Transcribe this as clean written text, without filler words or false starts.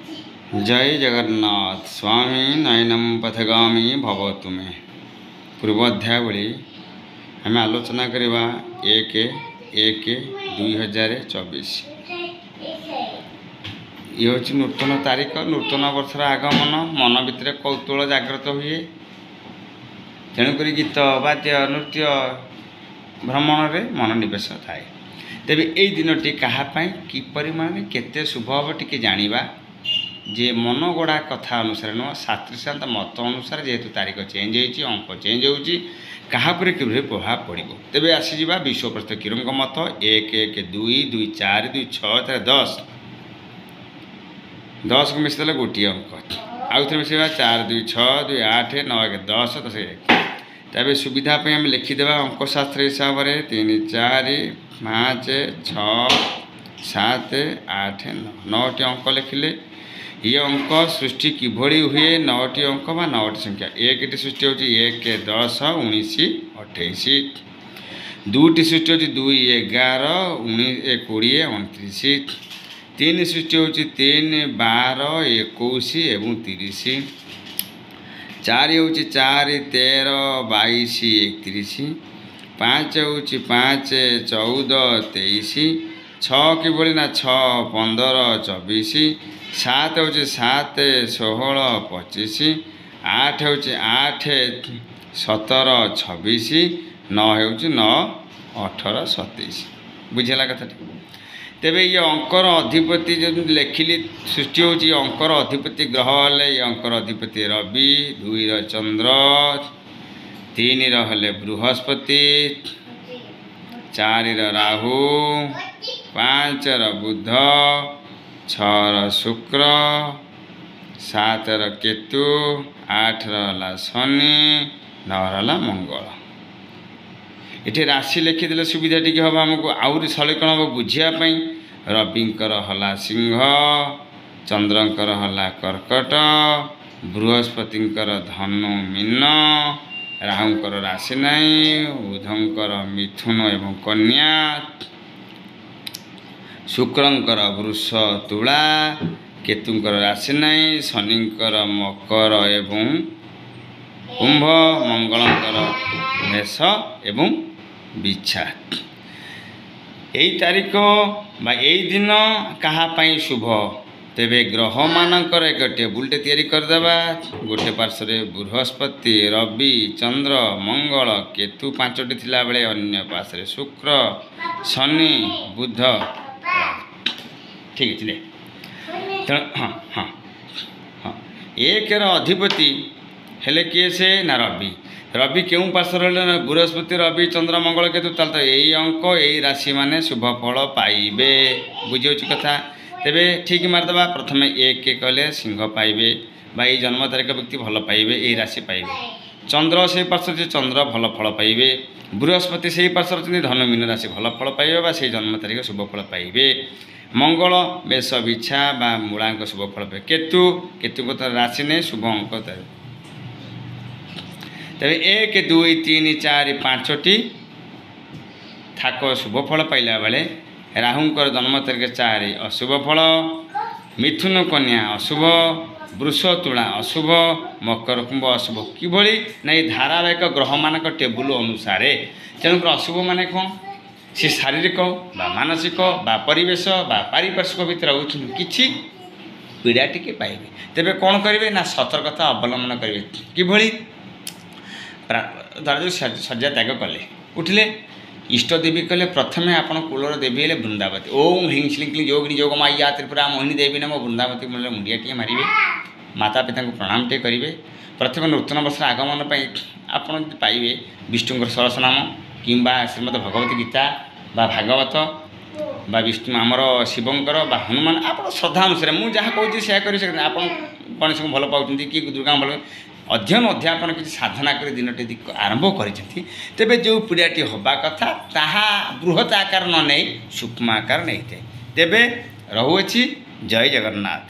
जय जगन्नाथ स्वामी नयनम पथगामी भव तुमे पूर्वाध्याय भली आम आलोचना करवा 1/1/2024 ये हूँ नूतन तारीख नूतन वर्षर आगमन मन भितर कौतूहल जागृत हुए तेणुक गीत वाद्य नृत्य भ्रमण में मनोनिवेश थाए तेबे यही दिनटी कहापाई कि परिमाण केते शुभ हम टी जाना जे मन गड़ा कथा अनुसार नुह शास्त्रीशांत मत अनुसार जेहेतु तारीख चेंज होती अंक चेंज होती कहापर कि प्रभाव पड़ो तेज आसीजा विश्वप्रस्थ किरण मत 1 1 2 2 4 2 6 10 को मिसदेले गोटे अंक आउ थे मिसेबा 4 2 6 2 8 9 1 10 10 तेज सुविधा आम लिखिदे अंक शास्त्र हिसाब से 3 4 5 6 7 8 9 9टी अंक लिखिले ये अंक सृष्टि किभली हुए 9टी अंक बा 9टी संख्या 1 सृष्टि होची 1 10 19 28 2टी सृष्टि होची 2 11 19 20 29 3 सृष्टि होची 3 12 21 एवं 30 4 होची 4 13 22 31 5 होची 5 14 23 6 किभली ना 6 15 24 7 होची 7 16 25 8 होची 8 17 26 9 होची 9 18 27 बुझेला कथा तेबे ये अंकर अधिपति जो लिखिली सृष्टि होची अंकर अधिपति ग्रह हेले ये अंकर अधिपति रवि 2 चंद्र 3 हेले बृहस्पति 4 राहु 5 बुध 6 शुक्र 7 केतु 8 शनि 9 मंगल ये राशि लिखिदे सुविधा टी हम आमको आहरी सलीकण हम बुझापी रविंकर हला सिंह चंद्रंकर हला कर्कट बृहस्पतिंकर धनु मीन राहुंकर राशि नाई बुधंकर मिथुन एवं कन्या शुक्रंकर वृष तुला केतुंकर राशि नाई शनिंकर मकर एवं कुंभ मंगलंकर मेष एवं बिछा यही तारीख बा यही दिन कहापाई शुभ तेबे ग्रह मानकर एक टेबुलटे तैयारी करदेबा गोटे पार्श्व बृहस्पति रवि चंद्र मंगल केतु 5टी थिला बेले अन्य पार्श्व शुक्र शनि बुध ठीक है हाँ हाँ हाँ 1 अधिपति हेले किए से ना रवि रवि क्यों पार्श्व रहा बृहस्पति रवि चंद्र मंगल केतु ताल तो यही अंक यही राशि माने शुभ फल पाइबे बुझे कथा तेबे ठीक मारदेवा प्रथम 1 कहले सिंह पाइबे बा जन्म तारीख व्यक्ति भल पाइबे यही राशि पाइबे चंद्र से पार्श्व चंद्र भल फल पाइबे बृहस्पति से पार्श्व धनु मीन राशि भल फल पाइबे बा से जन्म तारीख शुभ फल पाइबे मंगल बेश बिछा बा मूला शुभ फल पाइबे केतु केतु राशि ने शुभ अंक तेरे 1 2 3 4 5टी थाक शुभ फल पाइला बेले राहुंकर जन्म तारीख 4 अशुभ फल मिथुन कन्या अशुभ वृष तुला अशुभ मकर कुंभ अशुभ किभली ना ये धारावाहिक ग्रह मानक टेबुल अनुसार तेणुक अशुभ माने कौन सी शारीरिक बा मानसिक बा परिवेश बा पारिपार्श्विक भितर किछि पीड़ा टिके पाइबे तेबे कौन करेंगे ना सतर्कता अवलंबन करेंगे किभली धर शଯ୍या त्याग कले उठिले इष्ट देवी कले प्रथमे आपण कूलर देवी हेले वृंदावती ओम ह्रीं श्रीं क्लीं योगिनी योग माया त्रिपुरा मोहिनी देवी नमो वृंदावती मूल मुंडिया टी मारे माता पिता को प्रणाम टे करेंगे प्रथम नूतन वर्ष आगमन आपड़ पाइबे विष्णुंकर सहस्रनाम किंबा श्रीमद भगवती गीता बा भागवत बा विष्णु आमर शिवंकर बा हनुमान आप श्रद्धा अनुसार मुझे जहाँ कहूँ से कर गणेश को भल पाँच कि दुर्गा भल अध्ययन अध्यापन किसी साधना कर दिनटी आरंभ करे जो पीड़ाटी हवा कथा ताहा बृहत आकार न नहीं सूक्ष्म आकार नहीं थे तेबे रहुअछि जय जगन्नाथ।